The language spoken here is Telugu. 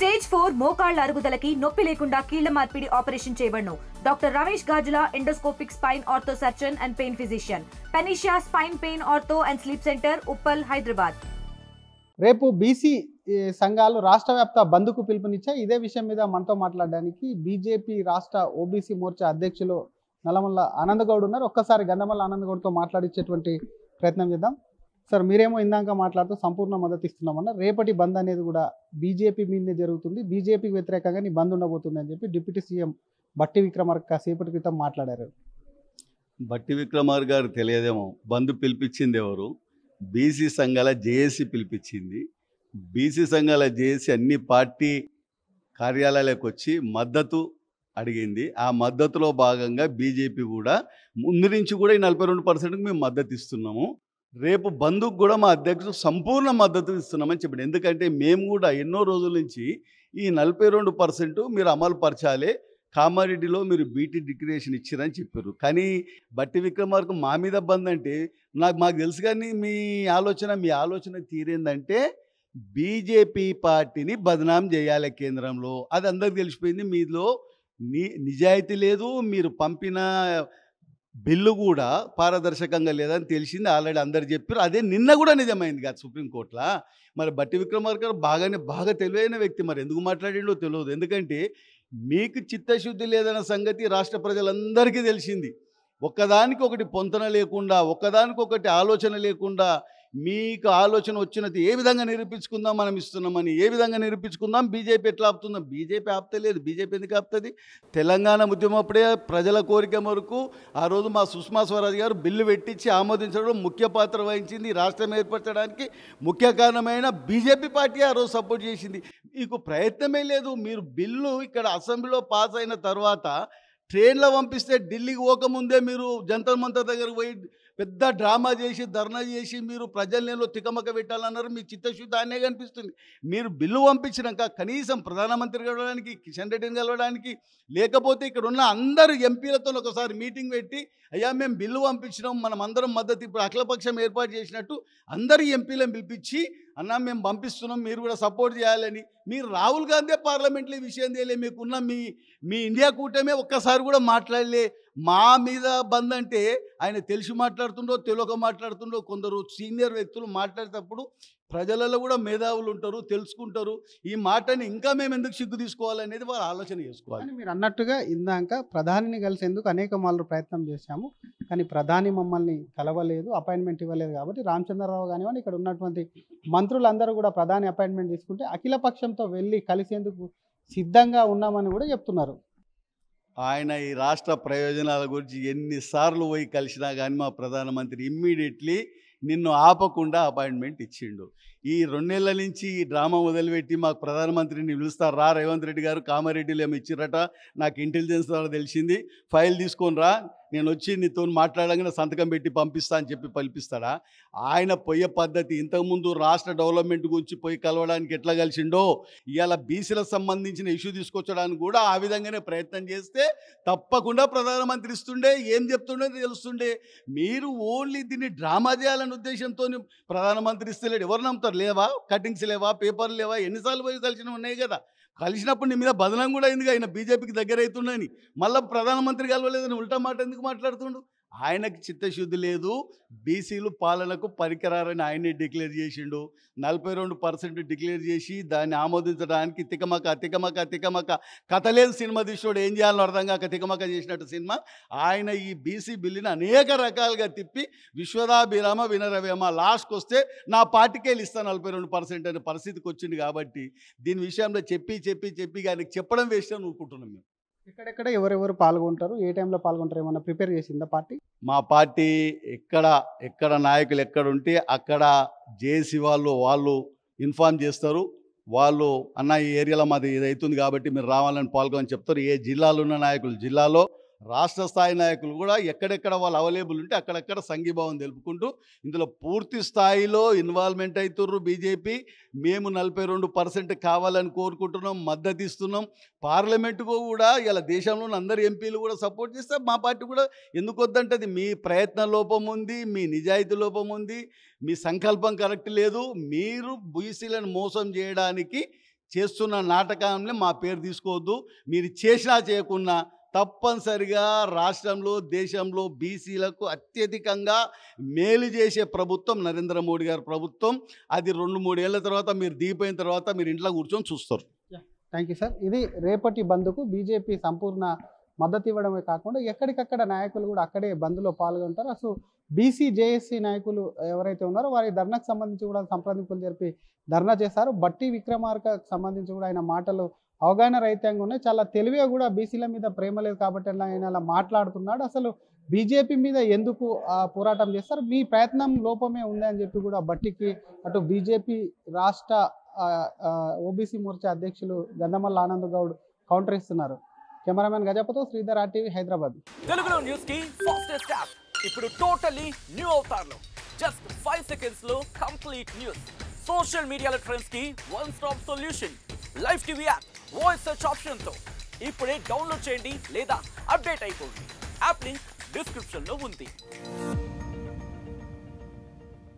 స్టేజ్ 4 మోకాళ్ల అరుగుదలకి నొప్పి లేకుండా కీళ్ల మార్పిడి ఆపరేషన్ చేయబడును. Doctor Ramesh Gajula, endoscopic spine ortho surgeon and pain physician, Panacea spine pain ortho and sleep centre, Uppal, Hyderabad. రేపు బీసీ సంఘాలు రాష్ట్ర వ్యాప్త బంద్కు పిలుపునిచ్చాయి. ఇదే విషయం మీద మనతో మాట్లాడడానికి బీజేపీ రాష్ట్ర ఓబీసీ మోర్చా అధ్యక్షులు నల్లమల్ల ఆనందగౌడ్ ఉన్నారు. ఒక్కసారి గంధమల్ల ఆనందగౌడ్తో మాట్లాడించేటువంటి ప్రయత్నం చేద్దాం. సార్, మీరేమో ఇందాక మాట్లాడుతూ సంపూర్ణ మద్దతు ఇస్తున్నామన్నారు. రేపటి బంద్ అనేది కూడా బీజేపీ మీదనే జరుగుతుంది, బీజేపీకి వ్యతిరేకంగా నీ బంద్ ఉండబోతుంది అని చెప్పి డిప్యూటీ సీఎం బట్టి విక్రమార్క కాసేపటి క్రితం మాట్లాడారు. బట్టి విక్రమార్క గారు తెలియదేమో, బంద్ పిలిపించింది ఎవరు? బీసీ సంఘాల జేఏసీ పిలిపించింది. బీసీ సంఘాల జేఏసీ అన్ని పార్టీ కార్యాలయాలకు వచ్చి మద్దతు అడిగింది. ఆ మద్దతులో భాగంగా బీజేపీ కూడా ముందు నుంచి కూడా ఈ 42%కి మేము మద్దతు ఇస్తున్నాము. రేపు బంద్కు కూడా మా అధ్యక్షుడు సంపూర్ణ మద్దతు ఇస్తున్నామని చెప్పాడు. ఎందుకంటే మేము కూడా ఎన్నో రోజుల నుంచి ఈ 42% మీరు అమలు పరచాలి, కామారెడ్డిలో మీరు బీటీ డిక్లరేషన్ ఇచ్చారని చెప్పారు. కానీ బట్టి విక్రమార్క మా మీద బంద్ అంటే మాకు తెలుసు. కానీ మీ ఆలోచన తీరేందంటే బీజేపీ పార్టీని బదనాం చేయాలి కేంద్రంలో. అది అందరికి తెలిసిపోయింది. మీలో నిజాయితీ లేదు, మీరు పంపిన బిల్లు కూడా పారదర్శకంగా లేదని తెలిసింది. ఆల్రెడీ అందరు చెప్పారు. అదే నిన్న కూడా నిజమైంది కదా సుప్రీంకోర్టులో. మరి బట్టి విక్రమార్క బాగా తెలివైన వ్యక్తి, మరి ఎందుకు మాట్లాడిండో తెలియదు. ఎందుకంటే మీకు చిత్తశుద్ధి లేదన్న సంగతి రాష్ట్ర ప్రజలందరికీ తెలిసింది. ఒక్కదానికి ఒకటి పొంతన లేకుండా, ఒక్కదానికొకటి ఆలోచన లేకుండా మీకు ఆలోచన వచ్చినది ఏ విధంగా నిరూపించుకుందాం, మనం ఇస్తున్నామని ఏ విధంగా నిరూపించుకుందాం, బీజేపీ ఎట్లా ఆపుతుందాం. బీజేపీ ఆపుతలేదు. బీజేపీ ఎందుకు ఆపుతుంది? తెలంగాణ ఉద్యమం అప్పుడే ప్రజల కోరిక వరకు ఆ రోజు మా సుష్మా స్వరాజ్ గారు బిల్లు పెట్టించి ఆమోదించడం ముఖ్య పాత్ర వహించింది. రాష్ట్రం ఏర్పరచడానికి ముఖ్య కారణమైన బీజేపీ పార్టీ ఆ రోజు సపోర్ట్ చేసింది. మీకు ప్రయత్నమే లేదు. మీరు బిల్లు ఇక్కడ అసెంబ్లీలో పాస్ అయిన తర్వాత ట్రైన్లో పంపిస్తే ఢిల్లీకి పోకముందే మీరు జంతర్ మంతర్ దగ్గరకు పోయి పెద్ద డ్రామా చేసి ధర్నా చేసి మీరు ప్రజలను తికమక పెట్టాలన్నారు. మీ చిత్తశుద్ధి అనే కనిపిస్తుంది. మీరు బిల్లు పంపించినాక కనీసం ప్రధానమంత్రి కలవడానికి, కిషన్ రెడ్డిని కలవడానికి, లేకపోతే ఇక్కడ ఉన్న అందరు ఎంపీలతో ఒకసారి మీటింగ్ పెట్టి, అయ్యా మేము బిల్లు పంపించినాం, మనం అందరం మద్దతు, ఇప్పుడు అఖిలపక్షం ఏర్పాటు చేసినట్టు అందరు ఎంపీలను పిలిపించి, అన్నా మేము పంపిస్తున్నాం, మీరు కూడా సపోర్ట్ చేయాలని. మీరు రాహుల్ గాంధీ పార్లమెంట్లో ఈ విషయం తెలియలే. మీకున్న మీ ఇండియా కూటమే ఒక్కసారి కూడా మాట్లాడలే. మా మీద బంద్ అంటే ఆయన తెలిసి మాట్లాడుతుండో తెలియక మాట్లాడుతుండో. కొందరు సీనియర్ వ్యక్తులు మాట్లాడేటప్పుడు ప్రజలలో కూడా మేధావులు ఉంటారు, తెలుసుకుంటారు. ఈ మాటని ఇంకా మేము ఎందుకు సిగ్గు తీసుకోవాలనేది వారు ఆలోచన చేసుకోవాలి. మీరు అన్నట్టుగా ఇందాక ప్రధానిని కలిసేందుకు అనేక మార్లు ప్రయత్నం చేశాము, కానీ ప్రధాని మమ్మల్ని కలవలేదు, అపాయింట్మెంట్ ఇవ్వలేదు. కాబట్టి రామచంద్రరావు కానివ్వండి, ఇక్కడ ఉన్నటువంటి మంత్రులందరూ కూడా ప్రధాని అపాయింట్మెంట్ తీసుకుంటే అఖిల పక్షంతో వెళ్ళి కలిసేందుకు సిద్ధంగా ఉన్నామని కూడా చెప్తున్నారు. ఆయన ఈ రాష్ట్ర ప్రయోజనాల గురించి ఎన్నిసార్లు పోయి కలిసినా కానీ మా ప్రధానమంత్రి ఇమ్మీడియట్లీ నిన్ను ఆపకుండా అపాయింట్మెంట్ ఇచ్చిండు. ఈ 2 నెలల నుంచి ఈ డ్రామా మొదలుపెట్టి మాకు ప్రధానమంత్రిని పిలుస్తారు, రా రేవంత్ రెడ్డి గారు కామారెడ్డిలో ఏమి ఇచ్చిరట, నాకు ఇంటెలిజెన్స్ ద్వారా తెలిసింది, ఫైల్ తీసుకొని రా, నేను వచ్చి నీతో మాట్లాడగానే సంతకం పెట్టి పంపిస్తా అని చెప్పి పంపిస్తాడా? ఆయన పోయే పద్ధతి ఇంతకుముందు రాష్ట్ర డెవలప్మెంట్ గురించి పోయి కలవడానికి ఎట్లా కలిసిండో, ఇవాళ బీసీలకు సంబంధించిన ఇష్యూ తీసుకొచ్చడానికి కూడా ఆ విధంగానే ప్రయత్నం చేస్తే తప్పకుండా ప్రధానమంత్రి ఇస్తుండే, ఏం చెప్తుండే తెలుస్తుండే. మీరు ఓన్లీ దీన్ని డ్రామా చేయాలనే ఉద్దేశంతో ప్రధానమంత్రి ఇస్తలేడు. ఎవరు నమ్ముతారు? లేవా కటింగ్స్, లేవా పేపర్లు, లేవా? ఎన్నిసార్లు పోయి కలిసినవి ఉన్నాయి కదా. కలిసినప్పుడు నీ మీద బదనం కూడా అయింది. ఆయన బీజేపీకి దగ్గర అవుతుండని మళ్ళీ ప్రధానమంత్రి కలవలేదని ఉల్టా మాట ఎందుకు మాట్లాడుతుండు? ఆయనకి చిత్తశుద్ధి లేదు. బీసీలు పాలనకు పరికరారని ఆయనే డిక్లేర్ చేసిండు. 42% డిక్లేర్ చేసి దాన్ని ఆమోదించడానికి తికమక కథ లేదు సినిమా తీసినోడు ఏం చేయాలని అర్థం కాక తికమక చేసినట్టు సినిమా. ఆయన ఈ బీసీ బిల్లుని అనేక రకాలుగా తిప్పి విశ్వదాభిరామ వినరవేమ లాస్ట్కి వస్తే నా పార్టీకి వెళ్ళి ఇస్తాను 42% అనే పరిస్థితికి వచ్చింది. కాబట్టి దీని విషయంలో చెప్పి ఆయనకి చెప్పడం వేస్ట్ అని అనుకుంటున్నాం. మేము ఎక్కడెక్కడ ఎవరెవరు పాల్గొంటారు, ఏ టైంలో పాల్గొంటారు, ఏమన్నా ప్రిపేర్ చేసిందా పార్టీ? మా పార్టీ ఎక్కడ నాయకులు ఎక్కడుంటే అక్కడ జేసీ వాళ్ళు ఇన్ఫార్మ్ చేస్తారు. వాళ్ళు అన్న ఈ ఏరియాలో మాది ఇది అవుతుంది కాబట్టి మీరు రావాలని పాల్గొని చెప్తారు. ఏ జిల్లాలో ఉన్న నాయకులు జిల్లాలో, రాష్ట్ర స్థాయి నాయకులు కూడా ఎక్కడెక్కడ వాళ్ళు అవైలబుల్ ఉంటే అక్కడెక్కడ సంఘీభావం తెలుపుకుంటూ ఇందులో పూర్తి స్థాయిలో ఇన్వాల్వ్మెంట్ అవుతుర్రు. బీజేపీ మేము 42% కావాలని కోరుకుంటున్నాం, మద్దతు ఇస్తున్నాం. పార్లమెంటుకు కూడా ఇలా దేశంలో అందరు ఎంపీలు కూడా సపోర్ట్ చేస్తే మా పార్టీ కూడా ఎందుకు వద్దంటది? మీ ప్రయత్న లోపం ఉంది, మీ నిజాయితీ లోపం ఉంది, మీ సంకల్పం కరెక్ట్ లేదు. మీరు బీసీలను మోసం చేయడానికి చేస్తున్న నాటకాన్ని మా పేరు తీసుకోవద్దు. మీరు చేసినా చేయకున్నా తప్పనిసరిగా రాష్ట్రంలో దేశంలో బీసీలకు అత్యధికంగా మేలు చేసే ప్రభుత్వం నరేంద్ర మోడీ గారి ప్రభుత్వం. అది 2-3 ఏళ్ల తర్వాత మీరు దిగిపోయిన తర్వాత మీరు ఇంట్లో కూర్చొని చూస్తారు. Thank you sir. ఇది రేపటి బంద్కు బీజేపీ సంపూర్ణ మద్దతు ఇవ్వడమే కాకుండా ఎక్కడికక్కడ నాయకులు కూడా అక్కడే బంద్లో పాల్గొంటారు. అసలు బీసీ జేఏసీ నాయకులు ఎవరైతే ఉన్నారో వారి ధర్నాకు సంబంధించి కూడా సంప్రదింపులు జరిపి ధర్నా చేశారు. బట్టి విక్రమార్కకు సంబంధించి కూడా ఆయన మాటలు అవగాహన రహితంగా ఉన్నాయి. చాలా తెలివిగా కూడా బీసీల మీద ప్రేమ లేదు కాబట్టి ఆయన అలా మాట్లాడుతున్నాడు. అసలు బీజేపీ మీద ఎందుకు పోరాటం చేస్తారు? మీ ప్రయత్నం లోపమే ఉంది అని చెప్పి కూడా బట్టికి అటు బీజేపీ రాష్ట్ర ఓబీసీ మోర్చా అధ్యక్షులు గంధమల్ల ఆనంద్ గౌడ్ కౌంటర్ ఇస్తున్నారు. కెమెరామెన్ గజపతో శ్రీధర్, RTV హైదరాబాద్. తెలుగులో న్యూస్ కి ఫాస్టెస్ట్ యాప్ ఇప్పుడు టోటల్లీ న్యూ అవతార్లో జస్ట్ 5 సెకండ్స్ లో కంప్లీట్ న్యూస్. సోషల్ మీడియాలో ట్రెండ్స్ కి one stop solution. Live TV app voice search option తో ఇప్పుడే డౌన్లోడ్ చేయండి లేదా అప్డేట్ అయిపోండి. యాప్ లింక్ డిస్క్రిప్షన్ లో ఉంది.